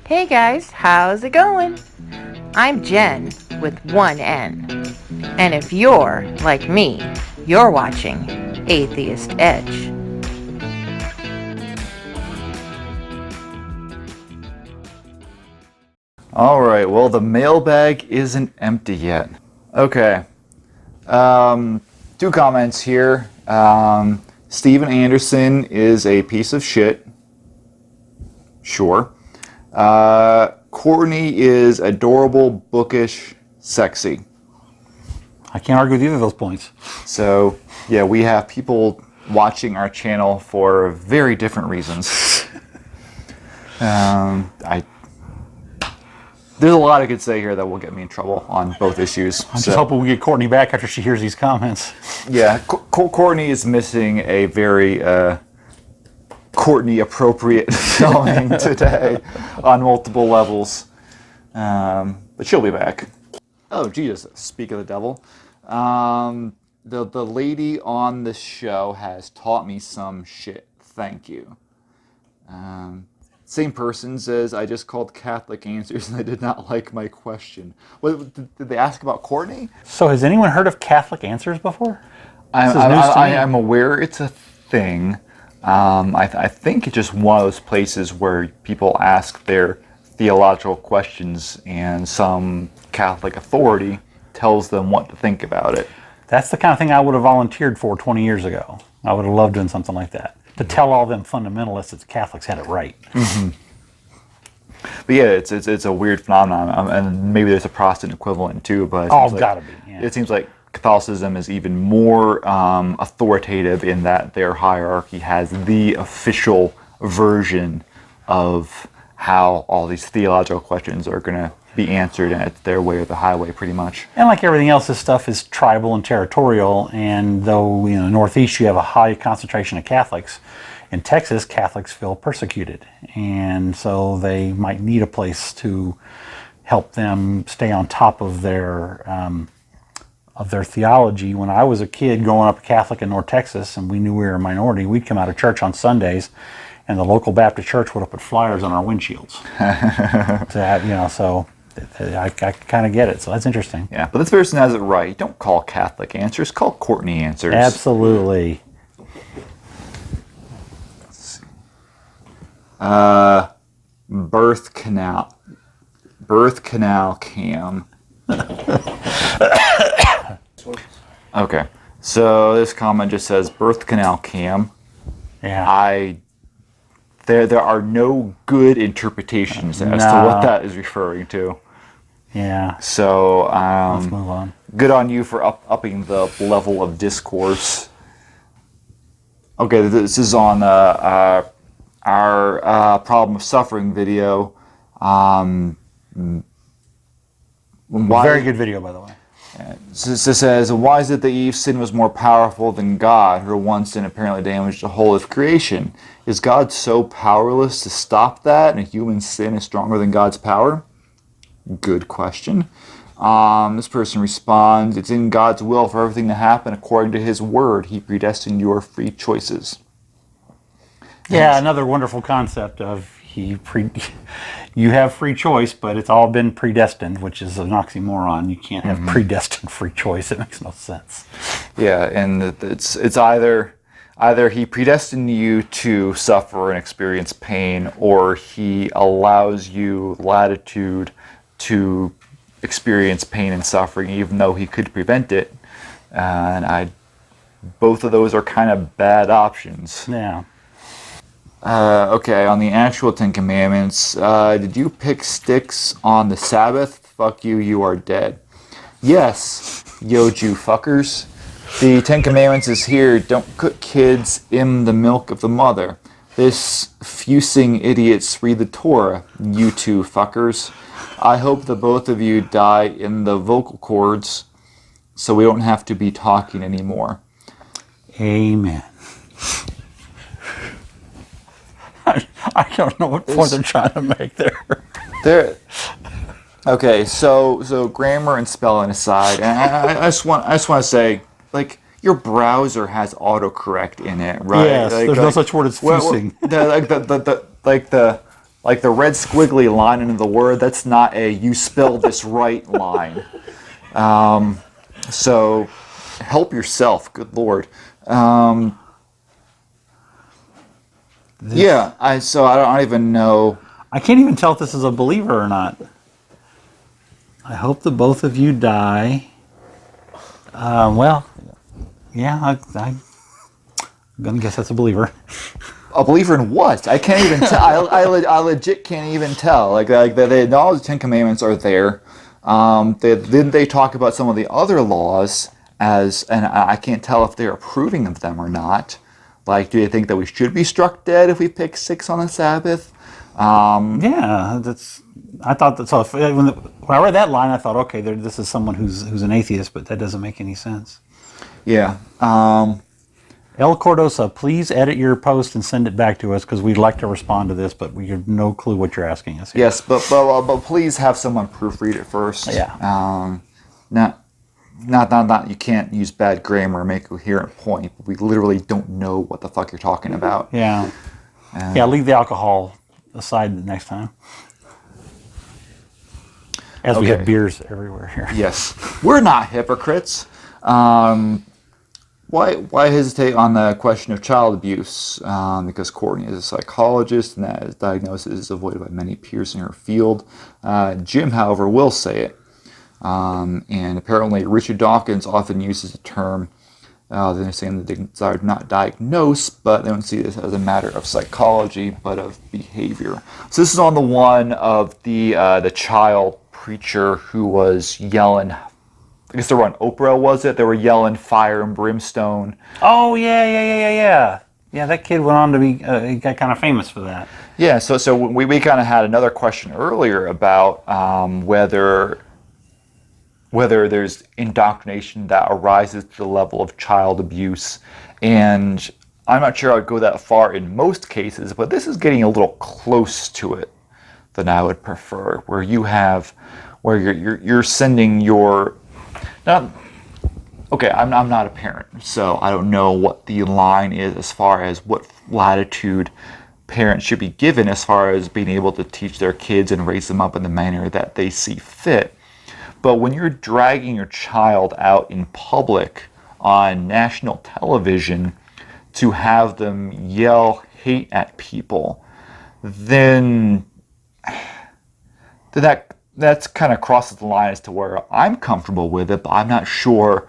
Hey guys, how's it going? I'm Jen with one N. And if you're like me, you're watching Atheist Edge. Alright, well, the mailbag isn't empty yet. Okay. Two comments here. Steven Anderson is a piece of shit. Sure. Courtney is adorable, bookish, sexy. I can't argue with either of those points. So, yeah, we have people watching our channel for very different reasons. There's a lot I could say here that will get me in trouble on both issues. I'm just hoping we get Courtney back after she hears these comments. Yeah, Courtney is missing a very Courtney-appropriate showing today on multiple levels. But she'll be back. Oh, Jesus, speak of the devil. The lady on the show has taught me some shit. Thank you. Same person says, I just called Catholic Answers and they did not like my question. What, did they ask about Courtney? So has anyone heard of Catholic Answers before? I'm aware it's a thing. I think it's just one of those places where people ask their theological questions and some Catholic authority tells them what to think about it. That's the kind of thing I would have volunteered for 20 years ago. I would have loved doing something like that. To tell all them fundamentalists that the Catholics had it right. Mm-hmm. But yeah, it's a weird phenomenon, and maybe there's a Protestant equivalent too. But gotta be. Yeah. It seems like Catholicism is even more authoritative in that their hierarchy has the official version of how all these theological questions are going to be answered, and it's their way or the highway, pretty much. And like everything else, this stuff is tribal and territorial. And though in the Northeast you have a high concentration of Catholics, in Texas Catholics feel persecuted, and so they might need a place to help them stay on top of their theology. When I was a kid growing up Catholic in North Texas, and we knew we were a minority, we'd come out of church on Sundays, and the local Baptist church would have put flyers on our windshields. So I kind of get it. So that's interesting. Yeah, but this person has it right. Don't call Catholic Answers. Call Courtney Answers. Absolutely. Let's see. Birth canal cam. Okay, so this comment just says birth canal cam. Yeah. There are no good interpretations as to what that is referring to. Yeah. So let's move on. Good on you for upping the level of discourse. Okay, this is on our problem of suffering video. Very good video, by the way. So it says, why is it that Eve's sin was more powerful than God? Her one sin apparently damaged the whole of creation. Is God so powerless to stop that, and human sin is stronger than God's power? Good question. This person responds, it's in God's will for everything to happen according to His word. He predestined your free choices. Yeah, another wonderful concept of you have free choice, but it's all been predestined, which is an oxymoron. You can't have predestined free choice. It makes no sense. Yeah, and it's either He predestined you to suffer and experience pain, or He allows you latitude to experience pain and suffering, even though He could prevent it. Both of those are kind of bad options. Yeah. Okay, on the actual Ten Commandments, did you pick sticks on the Sabbath? Fuck you, you are dead. Yes, yo Jew fuckers. The Ten Commandments is here. Don't cook kids in the milk of the mother. This fusing idiots read the Torah, you two fuckers. I hope the both of you die in the vocal cords so we don't have to be talking anymore. Amen. I don't know what point they're trying to make there. Okay, so grammar and spelling aside, and I just want to say, like, your browser has autocorrect in it, right? Yes, there's no such word as fusing. The Like the red squiggly line into the word, that's not a "you spelled this right" line. So help yourself, good Lord. Yeah, I don't even know. I can't even tell if this is a believer or not. I hope the both of you die. Well, yeah, I'm gonna guess that's a believer. A believer in what? I can't even tell. I legit can't even tell. Like they acknowledge the Ten Commandments are there. Then they talk about some of the other laws and I can't tell if they're approving of them or not. Like, do they think that we should be struck dead if we pick 6 on the Sabbath? Yeah, I thought that. So when I read that line, I thought, okay, this is someone who's an atheist, but that doesn't make any sense. Yeah. El Cordosa, please edit your post and send it back to us because we'd like to respond to this, but we have no clue what you're asking us here. Yes, but please have someone proofread it first. Yeah. Not. You can't use bad grammar or make a coherent point. We literally don't know what the fuck you're talking about. Yeah. Yeah. Leave the alcohol aside the next time. As we have beers everywhere here. Yes, we're not hypocrites. Why hesitate on the question of child abuse? Because Courtney is a psychologist, and that diagnosis is avoided by many peers in her field. Jim, however, will say it. And apparently Richard Dawkins often uses the term, they're saying the desire to not diagnose, but they don't see this as a matter of psychology, but of behavior. So this is on the one of the child preacher who was yelling, I guess they were on Oprah, was it? They were yelling fire and brimstone. Oh, yeah. Yeah, that kid went on to be, he got kind of famous for that. Yeah, so we kind of had another question earlier about whether there's indoctrination that arises to the level of child abuse. And I'm not sure I would go that far in most cases, but this is getting a little close to it than I would prefer, where you're sending your... I'm not a parent, so I don't know what the line is as far as what latitude parents should be given as far as being able to teach their kids and raise them up in the manner that they see fit. But when you're dragging your child out in public on national television to have them yell hate at people, then that's kind of crosses the line as to where I'm comfortable with it, but I'm not sure.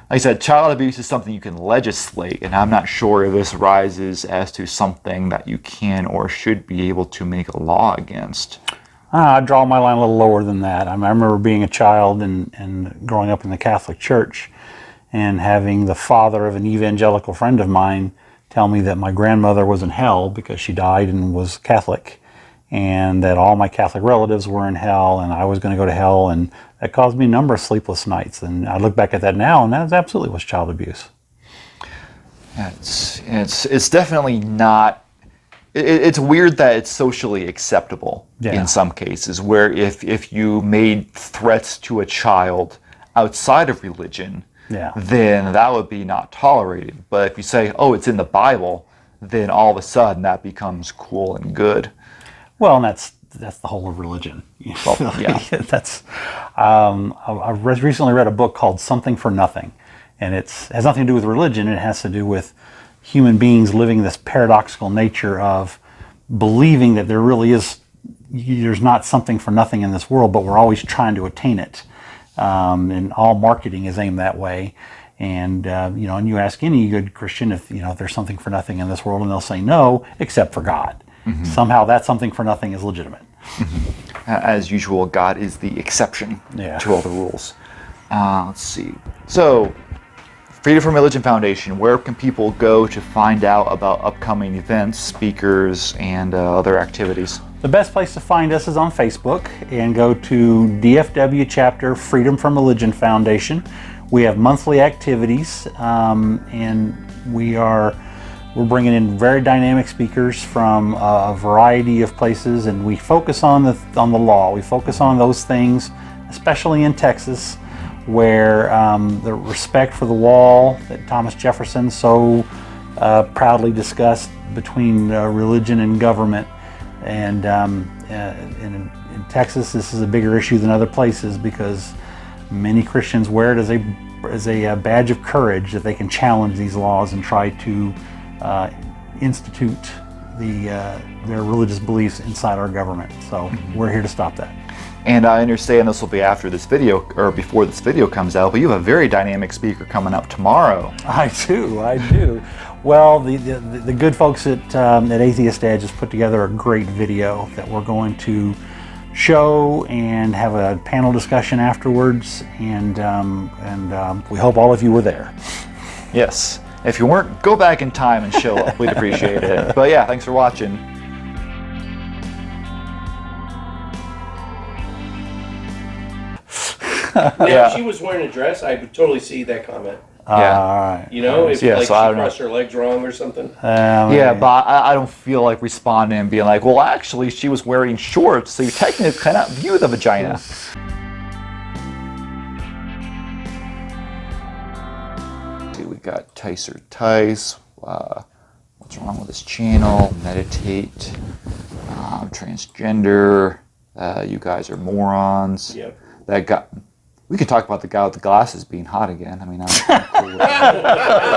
Like I said, child abuse is something you can legislate, and I'm not sure if this rises as to something that you can or should be able to make a law against. I draw my line a little lower than that. I remember being a child and growing up in the Catholic Church and having the father of an evangelical friend of mine tell me that my grandmother was in hell because she died and was Catholic, and that all my Catholic relatives were in hell and I was going to go to hell, and that caused me a number of sleepless nights. And I look back at that now, and that absolutely was child abuse. It's definitely not. It's weird that it's socially acceptable in some cases, where if you made threats to a child outside of religion, then that would be not tolerated. But if you say, oh, it's in the Bible, then all of a sudden that becomes cool and good. Well, and that's the whole of religion. Well, yeah. I recently read a book called Something for Nothing, and it has nothing to do with religion. It has to do with human beings living this paradoxical nature of believing that there's not something for nothing in this world, but we're always trying to attain it. And all marketing is aimed that way. And, and you ask any good Christian if there's something for nothing in this world, and they'll say no, except for God. Mm-hmm. Somehow that something for nothing is legitimate. Mm-hmm. As usual, God is the exception to all the rules. Let's see. So, Freedom from Religion Foundation, where can people go to find out about upcoming events, speakers, and other activities? The best place to find us is on Facebook, and go to DFW chapter Freedom from Religion Foundation. We have monthly activities, and we're bringing in very dynamic speakers from a variety of places, and we focus on the law. We focus on those things, especially in Texas, where the respect for the wall that Thomas Jefferson so proudly discussed between religion and government And in Texas, this is a bigger issue than other places because many Christians wear it as a badge of courage that they can challenge these laws and try to institute their religious beliefs inside our government. So we're here to stop that. And I understand this will be after this video, or before this video comes out, but you have a very dynamic speaker coming up tomorrow. I do. Well, the good folks at Atheist Edge has put together a great video that we're going to show and have a panel discussion afterwards, and we hope all of you were there. Yes. If you weren't, go back in time and show up. We'd appreciate it. But yeah, thanks for watching. Now, if she was wearing a dress, I would totally see that comment. Yeah. All right. You know, if Yeah, like so I she don't know. crossed her legs wrong or something. Yeah, but I don't feel like responding and being like, well, actually, she was wearing shorts, so you technically cannot view the vagina. See, we got Tice or Tice. What's wrong with this channel? Meditate. Transgender. You guys are morons. Yep. That guy. We could talk about the guy with the glasses being hot again. I mean, I'm cool with that.